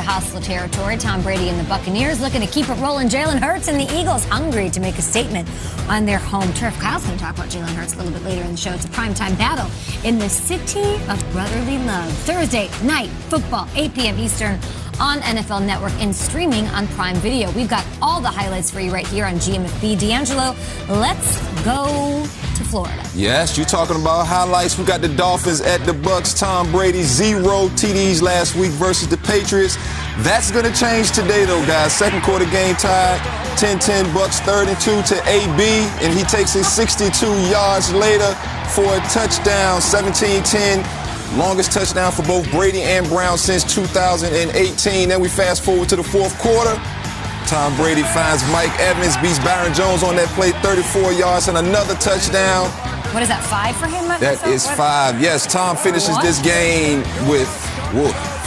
hostile territory. Tom Brady and the Buccaneers looking to keep it rolling. Jalen Hurts and the Eagles hungry to make a statement on their home turf. Kyle's going to talk about Jalen Hurts a little bit later in the show. It's a primetime battle in the city of brotherly love. Thursday night football, 8 p.m. Eastern on NFL Network and streaming on Prime Video. We've got all the highlights for you right here on GMFB. D'Angelo, let's go to Florida. Yes, you're talking about highlights. We got the Dolphins at the Bucks. Tom Brady, 0 TDs last week versus the Patriots. That's going to change today, though, guys. Second quarter game tied, 10-10 Bucks, 3rd and 2 to AB, and he takes it 62 yards later for a touchdown, 17-10. Longest touchdown for both Brady and Brown since 2018. Then we fast forward to the fourth quarter. Tom Brady finds Mike Evans, beats Byron Jones on that play, 34 yards and another touchdown. What is that, 5 for him? That is 5. Yes, Tom finishes this game with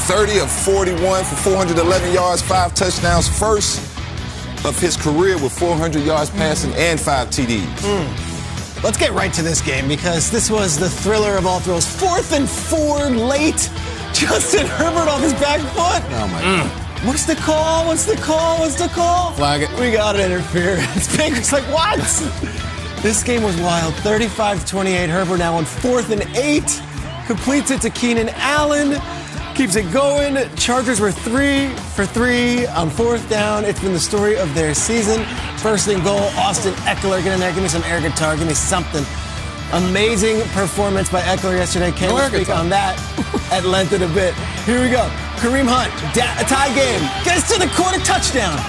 30 of 41 for 411 yards, 5 touchdowns. First of his career with 400 yards passing and 5 TDs. Let's get right to this game because this was the thriller of all throws. 4th and 4 late. Justin Herbert off his back foot. Oh, my God. What's the call? What's the call? What's the call? Flag it. We got an interference. Baker's like, what? This game was wild. 35-28. Herbert now on 4th and 8. Completes it to Keenan Allen. Keeps it going. Chargers were 3 for 3 on 4th down. It's been the story of their season. 1st and goal, Austin Eckler. Get in there. Give me some air guitar. Give me something. Amazing performance by Eckler yesterday. Can't speak on that at length in a bit. Here we go. Kareem Hunt, a tie game. Gets to the quarter touchdown.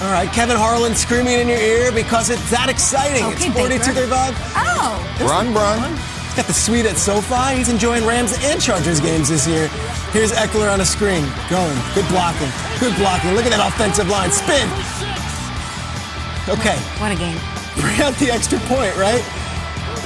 All right, Kevin Harlan screaming in your ear because it's that exciting. Okay, it's 42-35. Oh. Run. He's got the suite at SoFi. He's enjoying Rams and Chargers games this year. Here's Eckler on a screen. Going. Good blocking. Good blocking. Look at that offensive line. Spin. Okay. What a game. Bring out the extra point, right?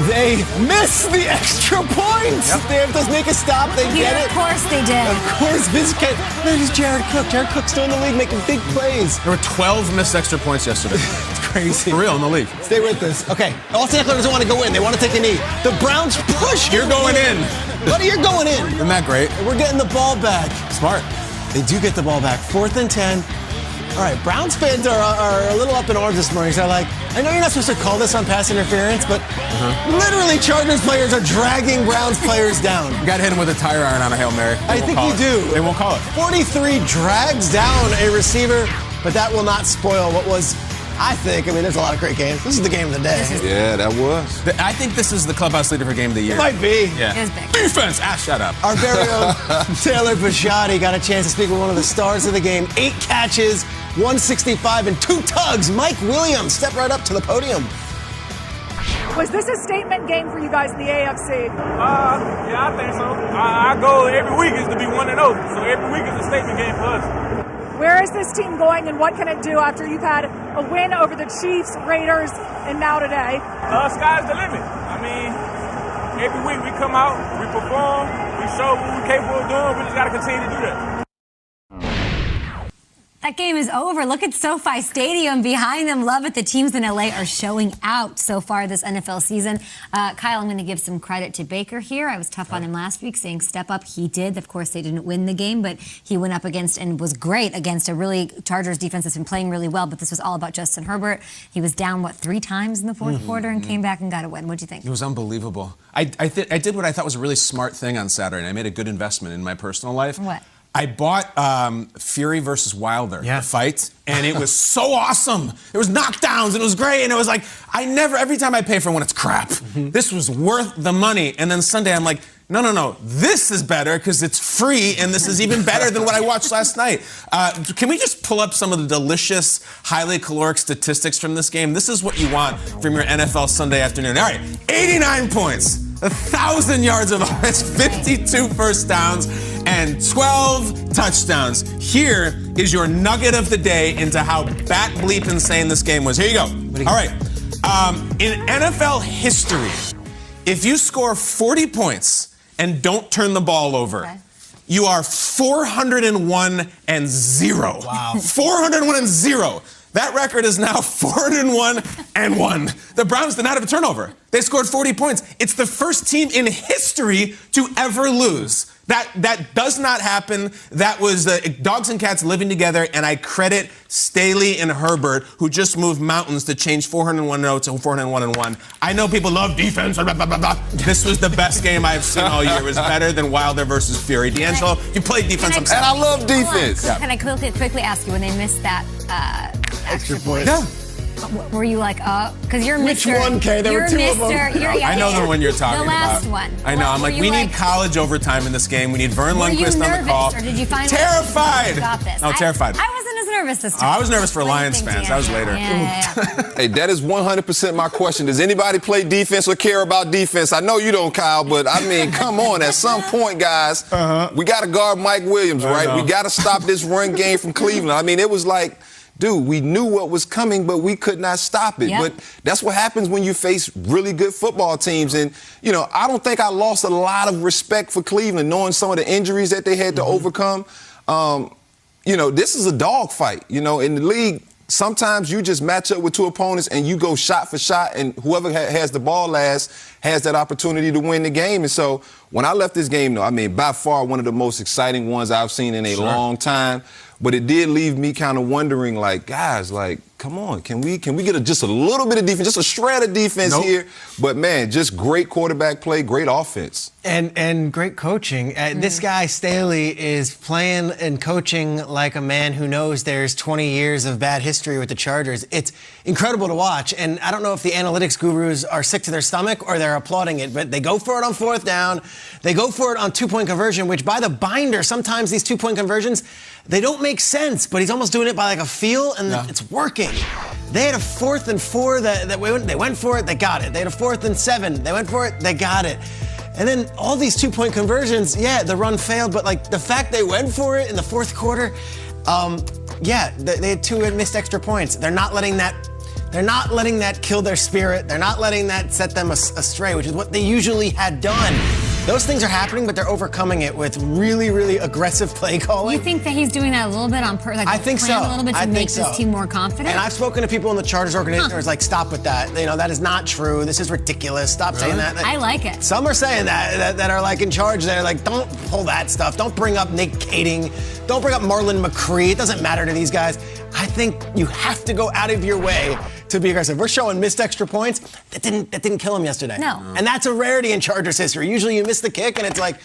They miss the extra point. Yep. They have to make a stop. They get it. Of course they did. Of course, Vince Kent. There's Jared Cook. Jared Cook's still in the league making big plays. There were 12 missed extra points yesterday. It's crazy. For real, in the league. Stay with us. Okay. Austin Eckler doesn't want to go in. They want to take a knee. The Browns push. You're going in. Buddy, you're going in. Isn't that great? We're getting the ball back. Smart. They do get the ball back. 4th and 10. All right, Browns fans are a little up in arms this morning. So I know you're not supposed to call this on pass interference, but literally Chargers players are dragging Browns players down. You got to hit him with a tire iron on a Hail Mary. I think you do. They won't call it. 43 drags down a receiver, but that will not spoil what was, I mean, there's a lot of great games. This is the game of the day. Yeah, that was. I think this is the clubhouse leader for game of the year. It might be. Yeah. It was big. Defense. Shut up. Our very own Taylor Bashotti got a chance to speak with one of the stars of the game. 8 catches, 165, and 2 tugs. Mike Williams stepped right up to the podium. Was this a statement game for you guys in the AFC? Yeah, I think so. Our goal every week is to be 1-0, so every week is a statement game for us. Where is this team going, and what can it do after you've had a win over the Chiefs, Raiders, and now today? Sky's the limit. I mean, every week we come out, we perform, we show what we're capable of doing. We just got to continue to do that. That game is over. Look at SoFi Stadium behind them. Love it. The teams in LA are showing out so far this NFL season. Kyle, I'm going to give some credit to Baker here. I was tough on him last week saying step up. He did. Of course, they didn't win the game, but he went up against and was great against a really Chargers defense that's been playing really well. But this was all about Justin Herbert. He was down, 3 times in the fourth quarter and came back and got a win. What'd you think? It was unbelievable. I did what I thought was a really smart thing on Saturday, and I made a good investment in my personal life. What? I bought Fury versus Wilder, the fight, and it was so awesome. There was knockdowns, and it was great, and it was like, every time I pay for one, it's crap. This was worth the money. And then Sunday, I'm like, no, this is better because it's free, and this is even better than what I watched last night. Can we just pull up some of the delicious, highly caloric statistics from this game? This is what you want from your NFL Sunday afternoon. All right, 89 points, 1,000 yards of offense, 52 first downs, and 12 touchdowns. Here is your nugget of the day into how bat bleep insane this game was. Here you go. All right. In NFL history, if you score 40 points and don't turn the ball over, you are 401-0. Wow. 401-0. That record is now 4-1-1. The Browns did not have a turnover. They scored 40 points. It's the first team in history to ever lose. That does not happen. That was dogs and cats living together, and I credit Staley and Herbert, who just moved mountains to change 401-0 to 401-1. I know people love defense. Blah, blah, blah, blah. This was the best game I've seen all year. It was better than Wilder versus Fury. D'Angelo, you played defense. And I love defense. Yeah. Can I quickly ask you, when they missed that extra point? Yeah. Were you like, because you're Which Mr. one, Kay? There were two of them. I know the one you're talking about. The last one. I know. I'm like, we need college overtime in this game. We need Vern Lundquist on the call. Or did you find terrified? Got this. No, terrified. I wasn't as nervous this time. I was nervous for Lions fans. That was later. Yeah. Hey, that is 100% my question. Does anybody play defense or care about defense? I know you don't, Kyle, but I mean, come on. At some point, guys, we got to guard Mike Williams, right? We got to stop this run game from Cleveland. I mean, it was like, dude, we knew what was coming, but we could not stop it. Yep. But that's what happens when you face really good football teams. And, you know, I don't think I lost a lot of respect for Cleveland, knowing some of the injuries that they had to overcome. You know, this is a dogfight. You know, in the league, sometimes you just match up with two opponents and you go shot for shot, and whoever has the ball last has that opportunity to win the game. And so when I left this game, though, I mean, by far one of the most exciting ones I've seen in a long time. But it did leave me kind of wondering, like, guys, like, come on, can we get just a little bit of defense, just a shred of defense here? But, man, just great quarterback play, great offense. And great coaching. This guy, Staley, is playing and coaching like a man who knows there's 20 years of bad history with the Chargers. It's incredible to watch. And I don't know if the analytics gurus are sick to their stomach or they're applauding it, but they go for it on 4th down. They go for it on two-point conversion, which by the binder, sometimes these two-point conversions, they don't make sense, but he's almost doing it by like a feel, and it's working. They had a 4th and 4 they went for it, they got it. They had a 4th and 7, they went for it, they got it. And then all these two-point conversions, the run failed, but like the fact they went for it in the 4th quarter, they had 2 missed extra points. They're not letting that kill their spirit. They're not letting that set them astray, which is what they usually had done. Those things are happening, but they're overcoming it with really, really aggressive play calling. You think that he's doing that a little bit on purpose? Like, I think so. A little bit to make this team more confident? And I've spoken to people in the Chargers organization who's like, stop with that. You know, that is not true. This is ridiculous. Stop saying that. I like it. Some are saying that are like in charge. They're like, don't pull that stuff. Don't bring up Nick Kading. Don't bring up Marlon McCree. It doesn't matter to these guys. I think you have to go out of your way to be aggressive. We're showing missed extra points. That didn't kill him yesterday. No. And that's a rarity in Chargers history. Usually you miss the kick and it's like,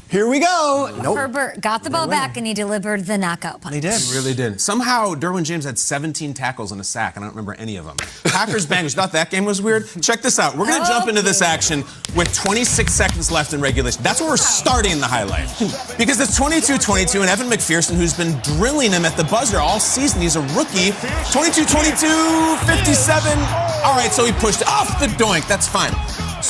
here we go. Nope. Herbert got the ball back and he delivered the knockout punch. He did. He really did. Somehow, Derwin James had 17 tackles and a sack. I don't remember any of them. Packers-Bengals. Thought that game was weird? Check this out. We're going to jump into this action with 26 seconds left in regulation. That's where we're starting the highlight. Because it's 22-22, and Evan McPherson, who's been drilling him at the buzzer all season, he's a rookie. 22-22, 57. All right, so he pushed off the doink. That's fine.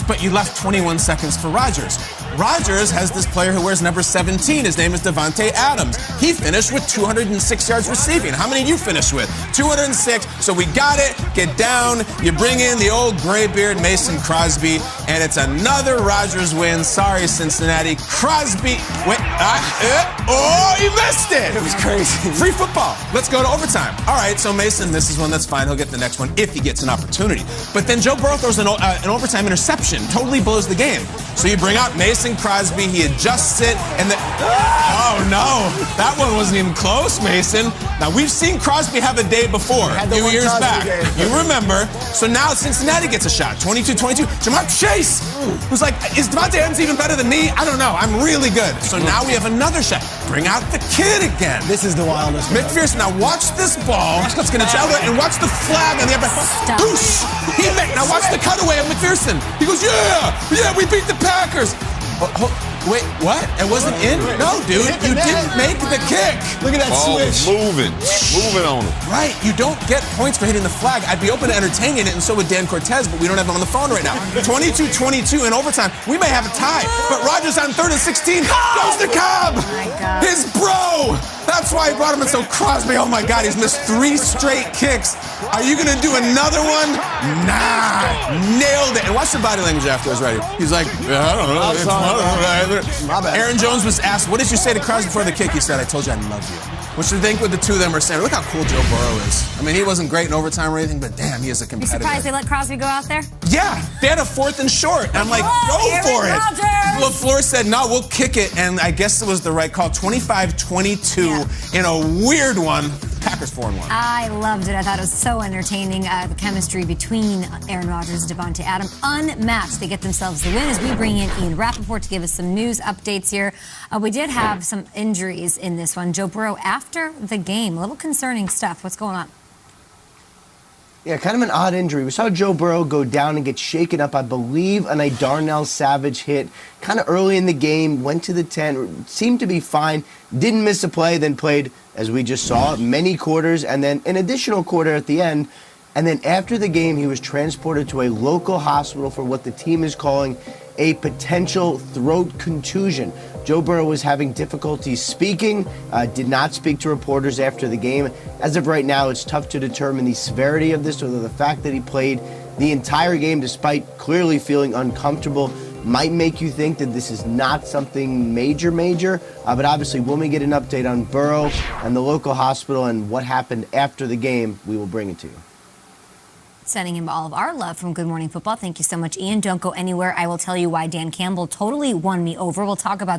But you left 21 seconds for Rodgers. Rodgers has this player who wears number 17. His name is Devontae Adams. He finished with 206 yards receiving. How many did you finish with? 206. So we got it. Get down. You bring in the old graybeard Mason Crosby, and it's another Rodgers win. Sorry, Cincinnati. Crosby. Wait. He missed it. It was crazy. Free football. Let's go to overtime. All right, so Mason misses one. That's fine. He'll get the next one if he gets an opportunity. But then Joe Burrow throws an overtime interception. Totally blows the game. So you bring out Mason Crosby. He adjusts it, and oh no, that one wasn't even close, Mason. Now we've seen Crosby have a day before, a few years back. You remember? So now Cincinnati gets a shot. 22-22. Jamar Chase, who's like, is Devontae Adams even better than me? I don't know. I'm really good. So now we have another shot. Bring out the kid again. This is the wildest. McPherson. Now watch this ball. It's going to travel and watch the flag on the other. Boosh! Now watch the cutaway of McPherson. He goes, yeah, we beat the Packers. Wait, what? It wasn't in? No, dude, you didn't make the kick. Look at that switch. Moving on him. Right, you don't get points for hitting the flag. I'd be open to entertaining it, and so would Dan Cortez, but we don't have him on the phone right now. 22-22 in overtime. We may have a tie, but Rodgers on 3rd and 16 goes to Cobb. Oh my God. His bro. That's why why he brought him in. So Crosby, oh my God, he's missed 3 straight kicks. Are you gonna do another one? Nah, nailed it. And watch the body language after it's ready. He's like, I don't know. My bad. Aaron Jones was asked, what did you say to Crosby before the kick? He said, I told you I love you. Which I think what the two of them are saying. Look how cool Joe Burrow is. I mean, he wasn't great in overtime or anything, but damn, he is a You competitor. surprised they let Crosby go out there? Yeah, they had a 4th and short. And I'm like, go for it. LaFleur said, no, we'll kick it. And I guess it was the right call. 25-22 in a weird one. Packers 4-1. I loved it. I thought it was so entertaining. The chemistry between Aaron Rodgers and Devontae Adams, unmatched. They get themselves the win as we bring in Ian Rappaport to give us some news updates here. We did have some injuries in this one. Joe Burrow, after the game, a little concerning stuff. What's going on? Yeah, kind of an odd injury. We saw Joe Burrow go down and get shaken up, I believe, on a Darnell Savage hit kind of early in the game, went to the tent, seemed to be fine, didn't miss a play, then played, as we just saw, many quarters, and then an additional quarter at the end. And then after the game, he was transported to a local hospital for what the team is calling a potential throat contusion. Joe Burrow was having difficulty speaking, did not speak to reporters after the game. As of right now, it's tough to determine the severity of this, or the fact that he played the entire game despite clearly feeling uncomfortable might make you think that this is not something major, but obviously when we get an update on Burrow and the local hospital and what happened after the game, we will bring it to you. Sending him all of our love from Good Morning Football. Thank you so much, Ian. Don't go anywhere. I will tell you why Dan Campbell totally won me over. We'll talk about the